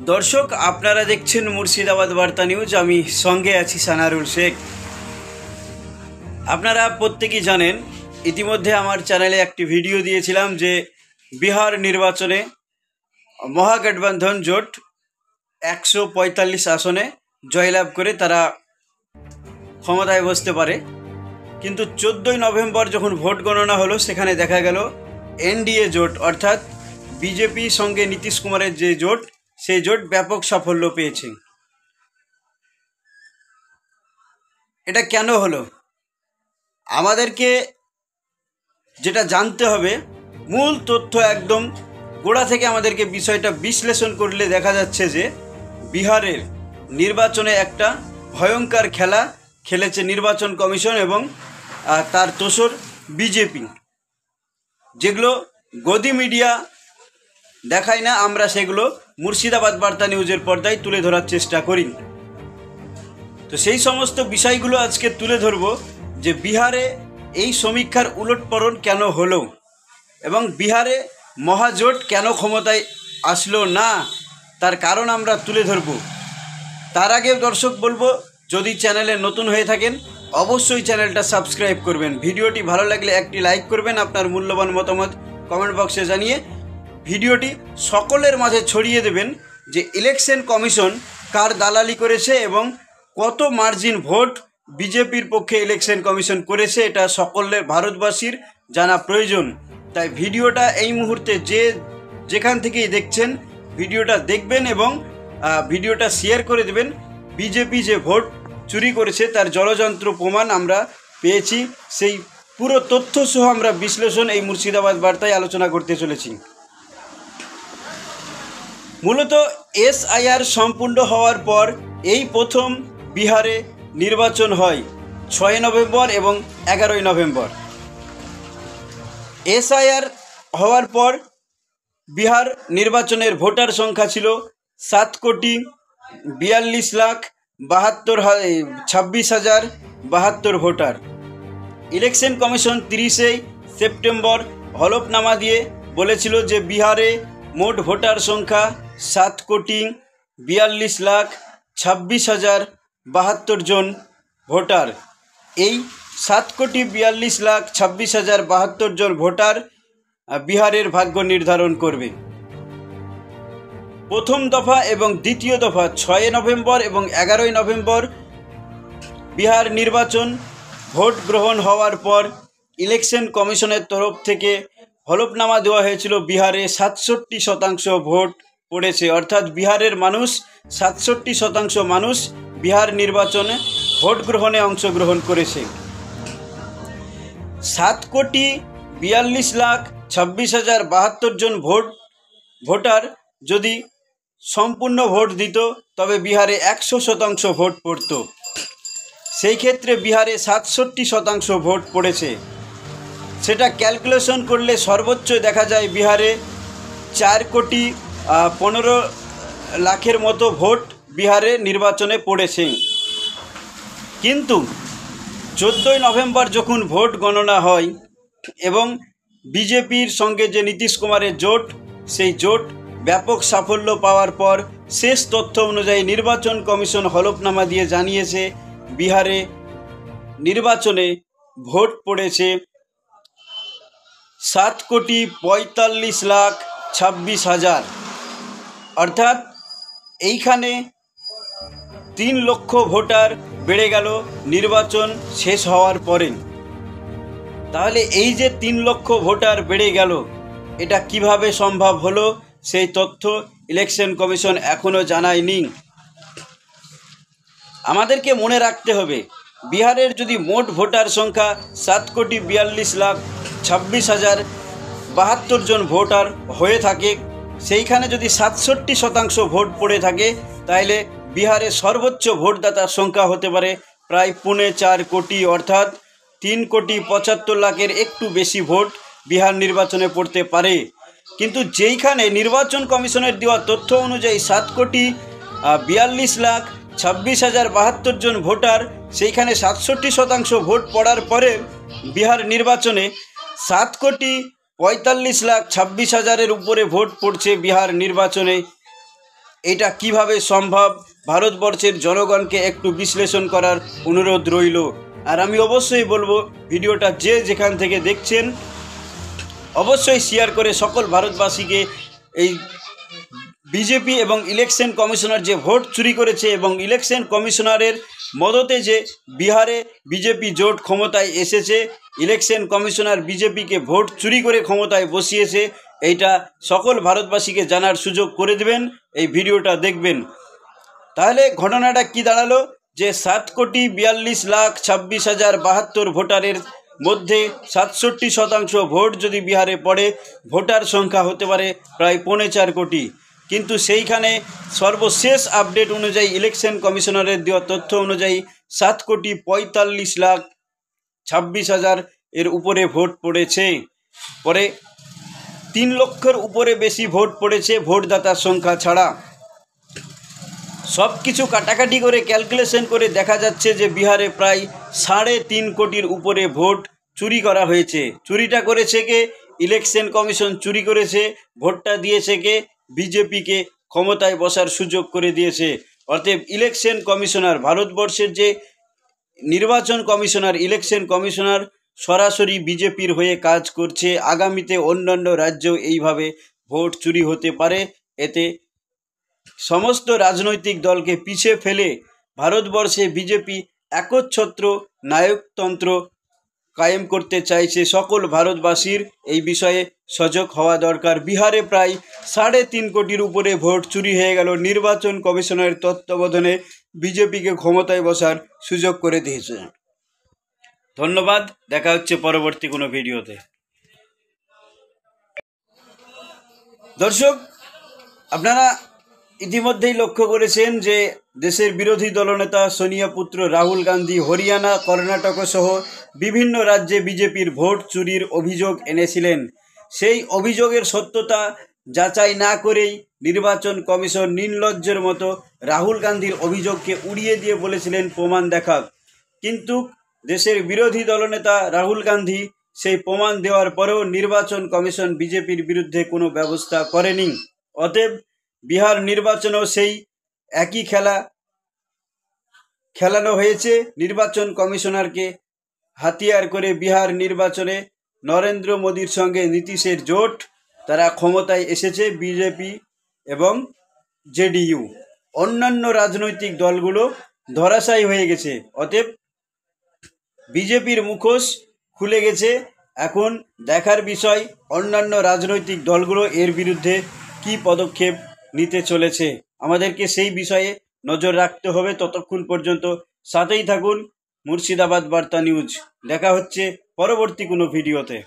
দর্শক, আপনারা দেখছেন মুর্শিদাবাদ বার্তা নিউজ। আমি সঙ্গে আছি সানারুল শেখ। আপনারা প্রত্যেকেই জানেন, ইতিমধ্যে আমার চ্যানেলে একটি ভিডিও দিয়েছিলাম যে বিহার নির্বাচনে মহাগঠবন্ধন জোট 145 আসনে জয়লাভ করে তারা ক্ষমতায় বসতে পারে। কিন্তু 14ই নভেম্বর যখন ভোট গণনা হলো, সেখানে দেখা গেল এনডিএ জোট অর্থাৎ বিজেপি সঙ্গে নীতিশ কুমারের যে জোট, সেই জোট ব্যাপক সাফল্য পেয়েছে। এটা কেন হলো আমাদেরকে যেটা জানতে হবে, মূল তথ্য একদম গোড়া থেকে আমাদেরকে বিষয়টা বিশ্লেষণ করলে দেখা যাচ্ছে যে বিহারের নির্বাচনে একটা ভয়ঙ্কর খেলা খেলেছে নির্বাচন কমিশন এবং তার তোসর বিজেপি। যেগুলো গদি মিডিয়া দেখায় না, আমরা সেগুলো মুর্শিদাবাদ বার্তা নিউজের পর্দায় তুলে ধরার চেষ্টা করি। তো সেই সমস্ত বিষয়গুলো আজকে তুলে ধরব যে বিহারে এই সমীক্ষার উলটপালট কেন হলো এবং বিহারে মহাজোট কেন ক্ষমতায় আসলো না, তার কারণ আমরা তুলে ধরব। তার আগে দর্শক বলবো, যদি চ্যানেলে নতুন হয়ে থাকেন অবশ্যই চ্যানেলটা সাবস্ক্রাইব করবেন। ভিডিওটি ভালো লাগলে একটি লাইক করবেন, আপনার মূল্যবান মতামত কমেন্ট বক্সে জানিয়ে ভিডিওটি সকলের মাঝে ছড়িয়ে দেবেন যে ইলেকশন কমিশন কার দালালি করেছে এবং কত মার্জিন ভোট বিজেপির পক্ষে ইলেকশন কমিশন করেছে। এটা সকলের ভারতবাসীর জানা প্রয়োজন। তাই ভিডিওটা এই মুহূর্তে যেখান থেকেই দেখছেন ভিডিওটা দেখবেন এবং ভিডিওটা শেয়ার করে দেবেন। বিজেপি যে ভোট চুরি করেছে তার জলযন্ত্র প্রমাণ আমরা পেয়েছি, সেই পুরো তথ্য সহ আমরা বিশ্লেষণ এই মুর্শিদাবাদ বার্তায় আলোচনা করতে চলেছি। মূলত এসআইআর সম্পূর্ণ হওয়ার পর এই প্রথম বিহারে নির্বাচন হয় 6 নভেম্বর এবং 11 নভেম্বর। এসআইআর হওয়ার পর বিহার নির্বাচনের ভোটার সংখ্যা ছিল 7,42,26,072 ভোটার। ইলেকশন কমিশন 30 সেপ্টেম্বর হলফনামা দিয়ে বলেছিল যে বিহারে মোট ভোটার সংখ্যা 7,42,26,072 জন ভোটার। এই 7,42,26,072 জন ভোটার বিহারের ভাগ্য নির্ধারণ করবে। প্রথম দফা এবং দ্বিতীয় দফা 6 নভেম্বর এবং 11 নভেম্বর বিহার নির্বাচন ভোট গ্রহণ হওয়ার পর ইলেকশন কমিশনের তরফ থেকে হলফনামা দেওয়া হয়েছিল বিহারে 67% ভোট পড়েছে, অর্থাৎ বিহারের মানুষ 67% মানুষ বিহার নির্বাচনে ভোট গ্রহণে অংশগ্রহণ করেছে। 7,42,26,072 জন ভোটার যদি সম্পূর্ণ ভোট দিত তবে বিহারে 100% ভোট পড়ত। সেই ক্ষেত্রে বিহারে 67% ভোট পড়েছে। সেটা ক্যালকুলেশন করলে সর্বোচ্চ দেখা যায় বিহারে 4,15,00,000 মতো ভোট বিহারে নির্বাচনে পড়েছে। কিন্তু 14ই নভেম্বর যখন ভোট গণনা হয় এবং বিজেপির সঙ্গে যে নীতিশ কুমারের জোট, সেই জোট ব্যাপক সাফল্য পাওয়ার পর শেষ তথ্য অনুযায়ী নির্বাচন কমিশন হলফনামা দিয়ে জানিয়েছে বিহারে নির্বাচনে ভোট পড়েছে 7,45,26,000, অর্থাৎ এইখানে 3 লক্ষ ভোটার বেড়ে গেল নির্বাচন শেষ হওয়ার পরে। তাহলে এই যে 3 লক্ষ ভোটার বেড়ে গেল, এটা কিভাবে সম্ভব হলো সেই তথ্য ইলেকশন কমিশন এখনও জানায়নি। আমাদেরকে মনে রাখতে হবে, বিহারের যদি মোট ভোটার সংখ্যা 7,42,26,072 জন ভোটার হয়ে থাকে, সেইখানে যদি 67% ভোট পড়ে থাকে, তাহলে বিহারে সর্বোচ্চ ভোটদাতার সংখ্যা হতে পারে প্রায় 4.25 কোটি, অর্থাৎ 3,75,00,000 একটু বেশি ভোট বিহার নির্বাচনে পড়তে পারে। কিন্তু যেইখানে নির্বাচন কমিশনের দেওয়া তথ্য অনুযায়ী 7,42,26,072 জন ভোটার, সেইখানে 67% ভোট পড়ার পরে বিহার নির্বাচনে 7,45,26,000 উপরে ভোট পড়ছে বিহার নির্বাচনে। এটা কিভাবে সম্ভব ভারতবর্ষের জনগণকে একটু বিশ্লেষণ করার অনুরোধ রইল। আর আমি অবশ্যই বলবো, ভিডিওটা যে যেখান থেকে দেখছেন অবশ্যই শেয়ার করে সকল ভারতবাসীকে এই বিজেপি এবং ইলেকশন কমিশনার যে ভোট চুরি করেছে এবং ইলেকশন কমিশনারের মদতে যে বিহারে বিজেপি জোট ক্ষমতায় এসেছে, ইলেকশন কমিশনার বিজেপিকে ভোট চুরি করে ক্ষমতায় বসিয়েছে, এইটা সকল ভারতবাসীকে জানার সুযোগ করে দেবেন, এই ভিডিওটা দেখবেন। তাহলে ঘটনাটা কি দাঁড়ালো যে 7,42,26,072 ভোটারের মধ্যে 67% ভোট যদি বিহারে পড়ে, ভোটার সংখ্যা হতে পারে প্রায় 4.25 কোটি। কিন্তু সেইখানে সর্বশেষ আপডেট অনুযায়ী ইলেকশন কমিশনারের দেওয়া তথ্য অনুযায়ী 7,45,26,000 এর উপরে ভোট পড়েছে। পরে 3 লক্ষের উপরে বেশি ভোট পড়েছে ভোটদাতার সংখ্যা ছাড়া। সব কিছু কাটাকাটি করে ক্যালকুলেশন করে দেখা যাচ্ছে যে বিহারে প্রায় 3.5 কোটির উপরে ভোট চুরি করা হয়েছে। চুরিটা করেছে কে? ইলেকশন কমিশন চুরি করেছে। ভোটটা দিয়েছে কে? বিজেপিকে ক্ষমতায় বসার সুযোগ করে দিয়েছে। অতএব ইলেকশন কমিশনার, ভারতবর্ষের যে নির্বাচন কমিশনার, ইলেকশন কমিশনার সরাসরি বিজেপির হয়ে কাজ করছে। আগামীতে অন্যান্য রাজ্যেও এইভাবে ভোট চুরি হতে পারে। এতে সমস্ত রাজনৈতিক দলকে পিছিয়ে ফেলে ভারতবর্ষে বিজেপি একচ্ছত্র নায়কতন্ত্র কায়েম করতে চাইছে। সকল ভারতবাসীর এই বিষয়ে সজাগ হওয়া দরকার। বিহারে প্রায় 3.5 কোটির উপরে ভোট চুরি হয়ে গেল। নির্বাচন কমিশনের তত্ত্বাবধানে বিজেপিকে ক্ষমতায় বসার সুযোগ করে দিয়েছে। ধন্যবাদ, দেখা হচ্ছে পরবর্তী কোনো ভিডিওতে। দর্শক, আপনারা ইতিমধ্যেই লক্ষ্য করেছেন যে দেশের বিরোধী দলনেতা সোনিয়া পুত্র রাহুল গান্ধী হরিয়ানা, কর্ণাটক সহ বিভিন্ন রাজ্যে বিজেপির ভোট চুরির অভিযোগ এনেছিলেন। সেই অভিযোগের সত্যতা যাচাই না করেই নির্বাচন কমিশন নির্লজ্জের মতো রাহুল গান্ধীর অভিযোগকে উড়িয়ে দিয়ে বলেছিলেন প্রমাণ দেখাক। কিন্তু দেশের বিরোধী দলনেতা রাহুল গান্ধী সেই প্রমাণ দেওয়ার পরেও নির্বাচন কমিশন বিজেপির বিরুদ্ধে কোনো ব্যবস্থা করেনি। অতএব বিহার নির্বাচনেও সেই একই খেলানো হয়েছে। নির্বাচন কমিশনারকে হাতিয়ার করে বিহার নির্বাচনে নরেন্দ্র মোদীর সঙ্গে নীতিশের জোট, তারা ক্ষমতায় এসেছে বিজেপি এবং জেডিইউ। অন্যান্য রাজনৈতিক দলগুলো ধরাশায়ী হয়ে গেছে। অতএব বিজেপির মুখোশ খুলে গেছে। এখন দেখার বিষয় অন্যান্য রাজনৈতিক দলগুলো এর বিরুদ্ধে কী পদক্ষেপ নিতে চলেছে। আমাদেরকে সেই বিষয়ে নজর রাখতে হবে। ততক্ষণ পর্যন্ত সাথেই থাকুন মুর্শিদাবাদ বার্তা নিউজ। দেখা হচ্ছে পরবর্তী কোনো ভিডিওতে।